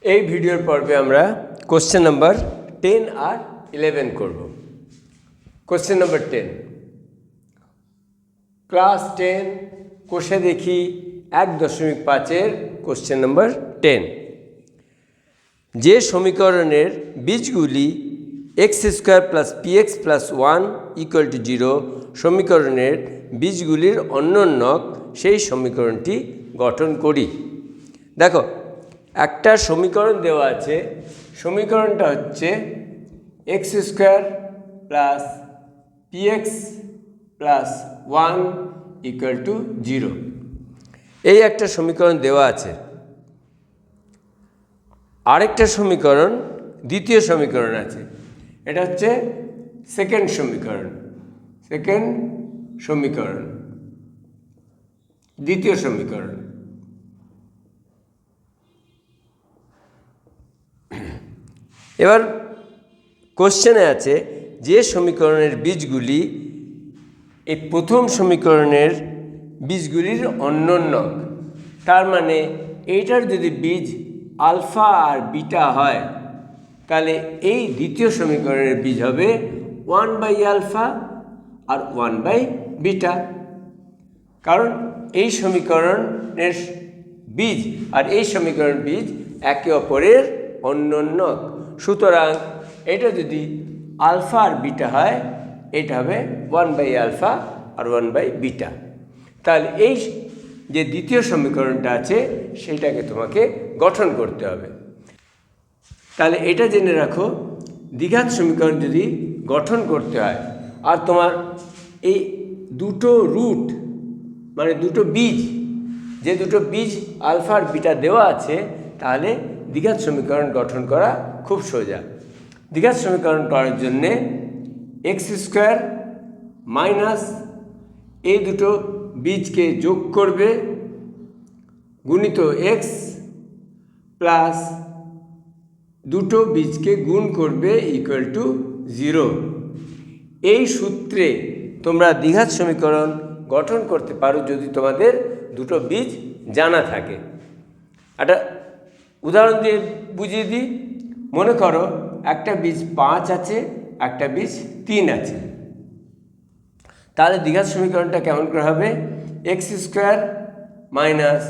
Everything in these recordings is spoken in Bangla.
এই ভিডিওর পর্বে আমরা কোশ্চেন নাম্বার 10 আর 11 করব। কোশ্চেন নাম্বার 10, ক্লাস 10 কোষে দেখি 1.5-এর কোশ্চেন নাম্বার 10। যে সমীকরণের বীজগুলি x² + px + 1 = 0 সমীকরণের বীজগুলির অন্যোন্যক সেই সমীকরণটি গঠন করি। দেখো, একটা সমীকরণ দেওয়া আছে, সমীকরণটা হচ্ছে x² + px + 1 = 0। এই একটা সমীকরণ দেওয়া আছে। আরেকটা সমীকরণ, দ্বিতীয় সমীকরণ আছে, এটা হচ্ছে সেকেন্ড সমীকরণ, দ্বিতীয় সমীকরণ। এবার কোশ্চেনে আছে যে সমীকরণের বীজগুলি এই প্রথম সমীকরণের বীজগুলির অন্যোন্যক, তার মানে এইটার যদি বীজ আলফা আর বিটা হয় তাহলে এই দ্বিতীয় সমীকরণের বীজ হবে 1/α আর 1/β। কারণ এই সমীকরণের বীজ আর এই সমীকরণের বীজ একে অপরের অন্যোন্যক। সুতরাং এটা যদি আলফা আর বিটা হয়, এটা হবে 1/α আর 1/β। তাহলে এই যে দ্বিতীয় সমীকরণটা আছে সেটাকে তোমাকে গঠন করতে হবে। তাহলে এটা জেনে রাখো, দ্বিঘাত সমীকরণ যদি গঠন করতে হয় আর তোমার এই দুটো রুট মানে দুটো বীজ, যে দুটো বীজ আলফা আর বিটা দেওয়া আছে, তাহলে দ্বিঘাত সমীকরণ গঠন করা খুব সোজা। দ্বিঘাত সমীকরণ করার জন্যে x² মাইনাস এই দুটো বীজকে যোগ করবে গুণিত x প্লাস দুটো বীজকে গুণ করবে = 0। এই সূত্রে তোমরা দ্বিঘাত সমীকরণ গঠন করতে পারো যদি তোমাদের দুটো বীজ জানা থাকে। একটা উদাহরণ দিয়ে বুঝিয়ে দিই। মনে করো একটা বীজ 5 আছে, একটা বীজ 3 আছে। তাহলে দ্বিঘাত সমীকরণটা কেমন করে হবে? x² মাইনাস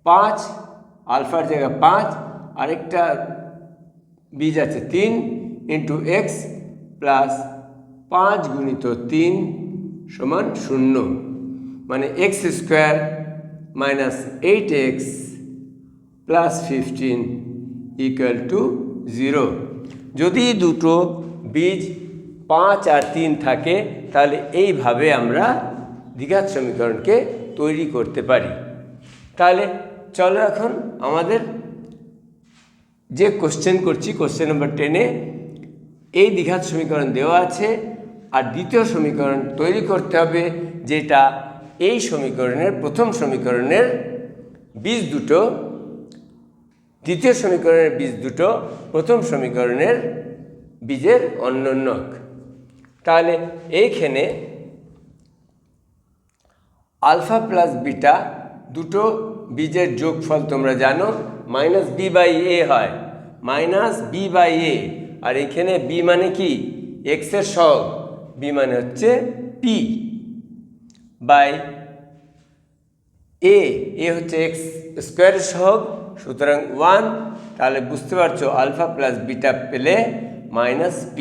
5, আলফার জায়গায় 5, আরেকটা বীজ আছে 3 ইন্টু x প্লাস 5 গুণিত 3 সমান 0, মানে x² মাইনাস 8x প্লাস 15 = 0। যদি দুটো বীজ 5 আর 3 থাকে তাহলে এইভাবে আমরা দ্বিঘাত সমীকরণকে তৈরি করতে পারি। তাহলে চলো এখন আমাদের যে কোশ্চেন করছি, কোশ্চেন নাম্বার 10-এ এই দ্বিঘাত সমীকরণ দেওয়া আছে আর দ্বিতীয় সমীকরণ তৈরি করতে হবে, যেটা এই সমীকরণের প্রথম সমীকরণের বীজ দুটো, দ্বিতীয় সমীকরণের বীজ দুটো প্রথম সমীকরণের বীজের অন্যোন্যক। তাহলে এইখানে আলফা প্লাস বিটা দুটো বীজের যোগফল তোমরা জানো -b/a হয়, -b/a। আর এখানে b মানে কি? x এর সহগ, b মানে হচ্ছে p বাই a, a হচ্ছে x² এর সহগ, সুতরাং 1। তাহলে বুঝতে পারছো আলফা প্লাস বিটা পেলে -p।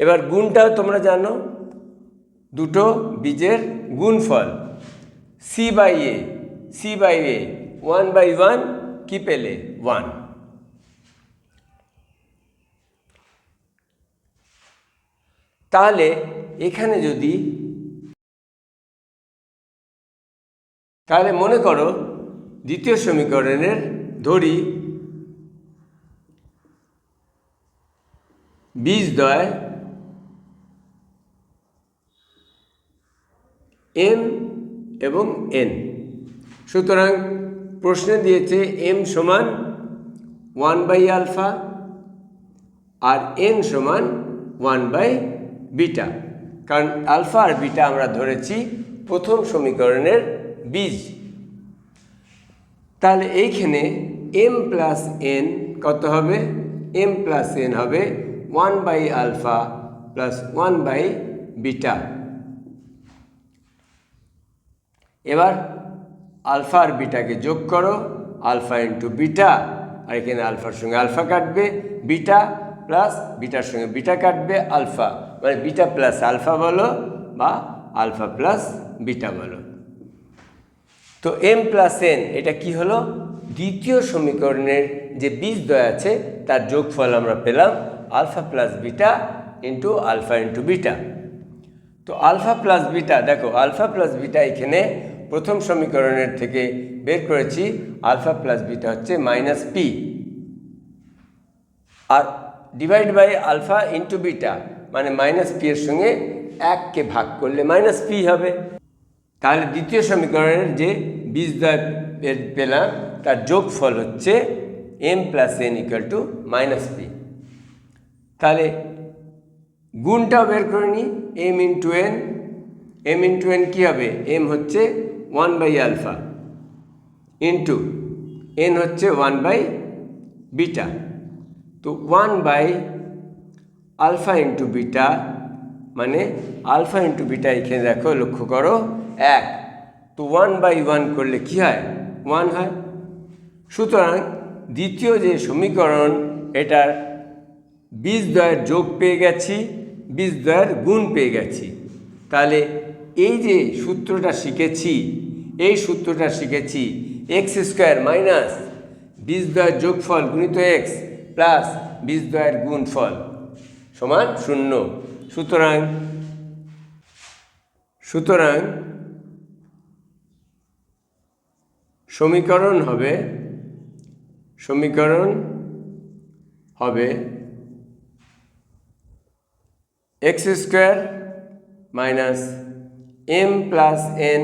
এবার গুণটাও তোমরা জানো, দুটো বীজের গুণফল c/a, 1/1 কি পেলে? 1। তাহলে এখানে যদি, তাহলে মনে করো দ্বিতীয় সমীকরণের ধরি বীজদ্বয় m এবং n। সুতরাং প্রশ্নে দিয়েছে m সমান 1/α আর n সমান 1/β, কারণ আলফা আর বিটা আমরা ধরেছি প্রথম সমীকরণের বীজ। তাহলে এইখানে এম প্লাস এন কত হবে? এম প্লাস এন হবে 1/α প্লাস 1/β। এবার আলফা আর বিটাকে যোগ করো, আলফা ইন্টু বিটা, আর এখানে আলফার সঙ্গে আলফা কাটবে, বিটা প্লাস বিটার সঙ্গে বিটা কাটবে, আলফা মানে বিটা প্লাস আলফা বলো বা আলফা প্লাস বিটা বলো। তো এম প্লাস এন এটা কি হলো? দ্বিতীয় সমীকরণের যে বীজদ্বয় আছে তার যোগফল আমরা পেলাম alpha plus beta into alpha into beta. তো আলফা প্লাস বিটা, দেখো আলফা প্লাস বিটা এখানে প্রথম সমীকরণের থেকে বের করেছি, আলফা প্লাস বিটা হচ্ছে মাইনাস পি, আর divide by alpha into beta মানে মাইনাস পি এর সঙ্গে 1কে ভাগ করলে মাইনাস পি হবে। তাহলে দ্বিতীয় সমীকরণের যে বীজদ্বয় পেলাম তার যোগফল হচ্ছে M plus N equal to minus P. তাহলে গুণটাও বের করে নিই, M into N. M into N কী হবে? এম হচ্ছে 1/α ইন্টু এন হচ্ছে 1/β। তো 1/α ইন্টু বিটা মানে আলফা ইন্টু বিটা এখানে দেখো লক্ষ্য করো 1, তো 1/1 করলে কী হয়? 1 হয়। সুতরাং দ্বিতীয় যে সমীকরণ এটার বীজদ্বয়ের যোগ পেয়ে গেছি, বীজদ্বয়ের গুণ পেয়ে গেছি। তাহলে এই যে সূত্রটা শিখেছি, এই সূত্রটা শিখেছি এক্স স্কোয়ার মাইনাস বীজদ্বয়ের যোগফল গুণিত এক্স প্লাস বীজদ্বয়ের গুণফল সমান 0। সুতরাং সমীকরণ হবে x square minus m plus N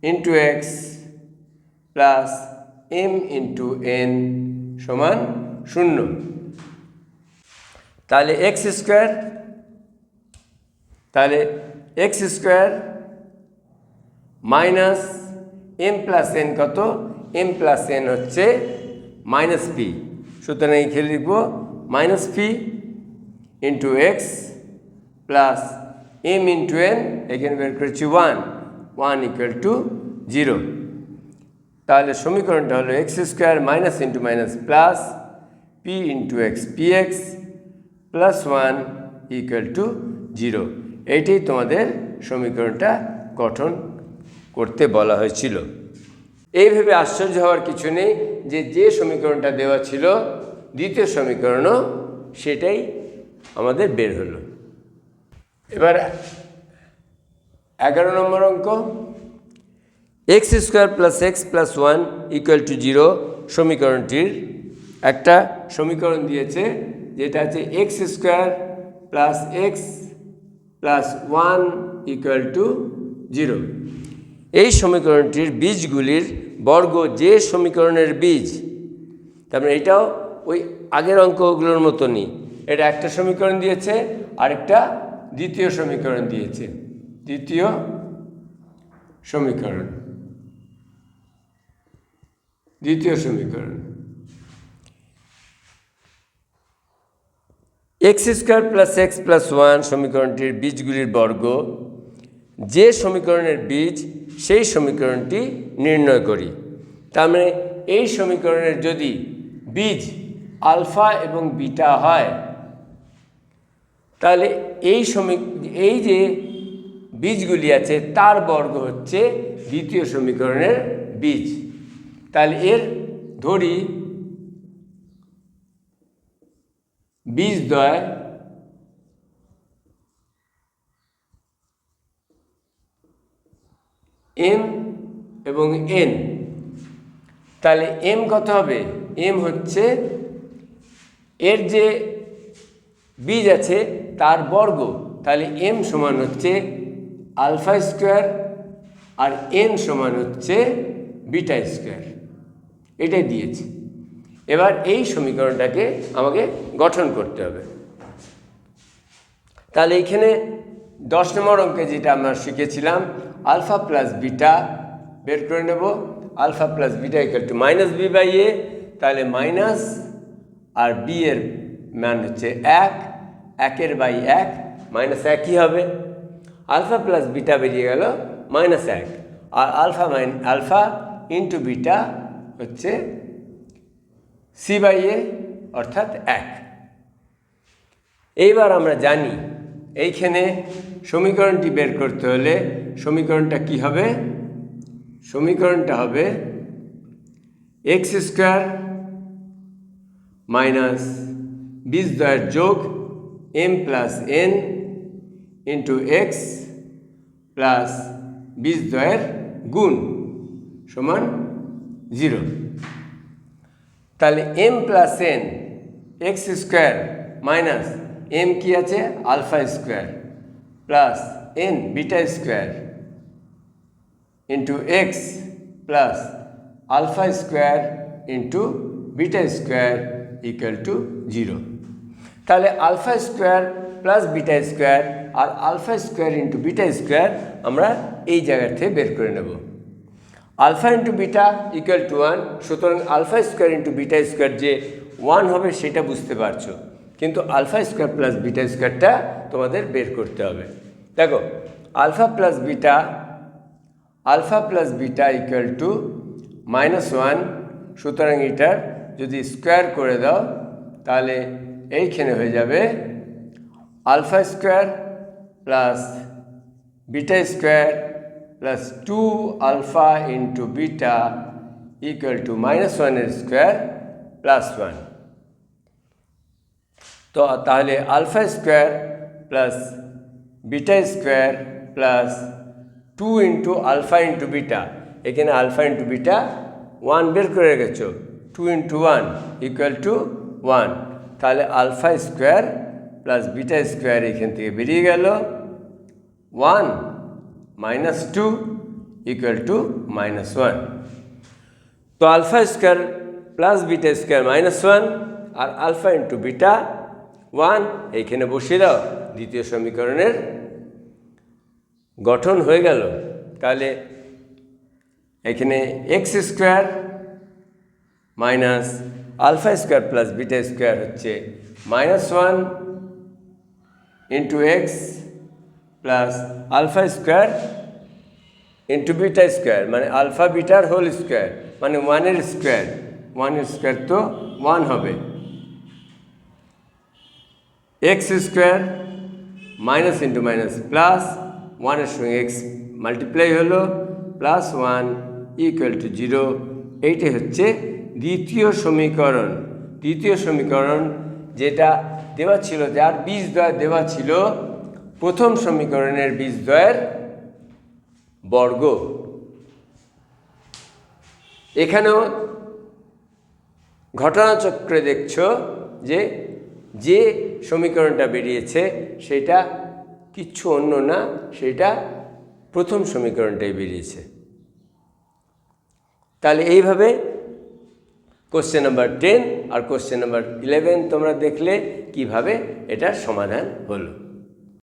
into x plus m into n সমান 0। তাহলে x square minus m plus n কত? এম প্লাস এন হচ্ছে মাইনাস পি, সুতরাং এখানে লিখব minus P into x plus m into n, এখানে বের করেছি 1 ইকুয়াল টু 0। তাহলে সমীকরণটা হলো x square minus into minus plus P into x P x plus 1 equal to 0। এইটাই তোমাদের সমীকরণটা গঠন করতে বলা হয়েছিল। এইভাবে আশ্চর্য হওয়ার কিছু নেই যে সমীকরণটা দেওয়া ছিল দ্বিতীয় সমীকরণও সেটাই আমাদের বের হলো। এবার 11 নম্বর অঙ্ক, x square plus x plus 1 equal to 0 সমীকরণটির একটা সমীকরণ দিয়েছে যেটা হচ্ছে x square plus x plus 1 equal to 0। এই সমীকরণটির বীজগুলির বর্গ যে সমীকরণের বীজ, তার মানে এটাও ওই আগের অঙ্কগুলোর মতনই, এটা একটা সমীকরণ দিয়েছে আরেকটা দ্বিতীয় সমীকরণ দিয়েছে। দ্বিতীয় সমীকরণ x square plus x plus 1 সমীকরণটির বীজগুলির বর্গ যে সমীকরণের বীজ সেই সমীকরণটি নির্ণয় করি। তার মানে এই সমীকরণের যদি বীজ আলফা এবং বিটা হয় তাহলে এই যে বীজগুলি আছে তার বর্গ হচ্ছে দ্বিতীয় সমীকরণের বীজ। তাহলে এর ধরি বীজদ্বয় এম এবং এন। তাহলে এম কত হবে? এম হচ্ছে এর যে বীজ আছে তার বর্গ, তাহলে এম সমান হচ্ছে আলফা স্কোয়ার আর এন সমান হচ্ছে বিটা স্কোয়ার, এটাই দিয়েছে। এবার এই সমীকরণটাকে আমাকে গঠন করতে হবে। তাহলে এইখানে 10 নম্বর অঙ্কে যেটা আমরা শিখেছিলাম আলফা প্লাস বিটা বের করে নেব alpha plus beta equal to minus B by A, তাহলে মাইনাস আর বি এর মান হচ্ছে 1, 1 বাই 1 মাইনাস 1ই হবে। আলফা প্লাস বিটা বেরিয়ে গেল -1, আর আলফা ইন্টু বিটা হচ্ছে সি বাই এ অর্থাৎ 1। এইবার আমরা জানি এইখানে সমীকরণটি বের করতে হলে সমীকরণটা কি হবে? সমীকরণটা হবে এক্স স্কোয়ার মাইনাস বীজদ্বয়ের যোগ M plus N into x plus বীজদ্বয়ের গুণ সমান 0। তাহলে M plus N X square minus M কি আছে alpha square plus N beta square into x plus alpha square into beta square equal to 0। তাহলে alpha square plus beta square আর alpha square into beta square আমরা এই জায়গা থেকে বের করে নেব। Alpha into beta equal to 1, সুতরাং alpha square into beta square যে 1 হবে সেটা বুঝতে পারছো, কিন্তু আলফা স্কোয়ার প্লাস বিটা স্কোয়ারটা তোমাদের বের করতে হবে। দেখো alpha plus beta equal to -1, সুতরাং এটার যদি স্কোয়ার করে দাও তাহলে এইখানে হয়ে যাবে alpha square plus beta square plus 2 alpha into beta equal to -1 এর স্কোয়ার প্লাস 1। তো তাহলে alpha square plus beta square plus 2 into alpha into beta, এখানে আলফা ইন্টু বিটা 1 বের করে রেখেছো, 2 ইন্টু 1 ইকুয়াল টু 1। তাহলে alpha square plus beta square এখান থেকে বেরিয়ে গেল 1 মাইনাস 2 ইকুয়াল টু -1। তো alpha square plus beta square -1 আর আলফা ইন্টু বিটা 1 এইখানে বসিয়ে দাও, দ্বিতীয় সমীকরণের গঠন হয়ে গেল। তাহলে এখানে x square minus alpha square plus beta square হচ্ছে -1 into x plus alpha square into beta square মানে আলফা বিটার হোল স্কোয়ার মানে 1 এর স্কোয়ার তো 1 হবে। X square minus into minus plus 1 এর সঙ্গে এক্স মাল্টিপ্লাই হলো প্লাস 1 ইকুয়াল টু 0। এইটাই হচ্ছে দ্বিতীয় সমীকরণ যেটা দেওয়া ছিল, যার বীজদ্বয় দেওয়া ছিল প্রথম সমীকরণের বীজদ্বয়ের বর্গ। এখানেও ঘটনাচক্রে দেখছো যে সমীকরণটা বেরিয়েছে সেটা কিচ্ছু অন্য না, সেটা প্রথম সমীকরণটাই বেরিয়েছে। তাহলে এইভাবে কোশ্চেন নাম্বার 10 আর কোশ্চেন নাম্বার 11 তোমরা দেখলে কিভাবে এটার সমাধান হলো।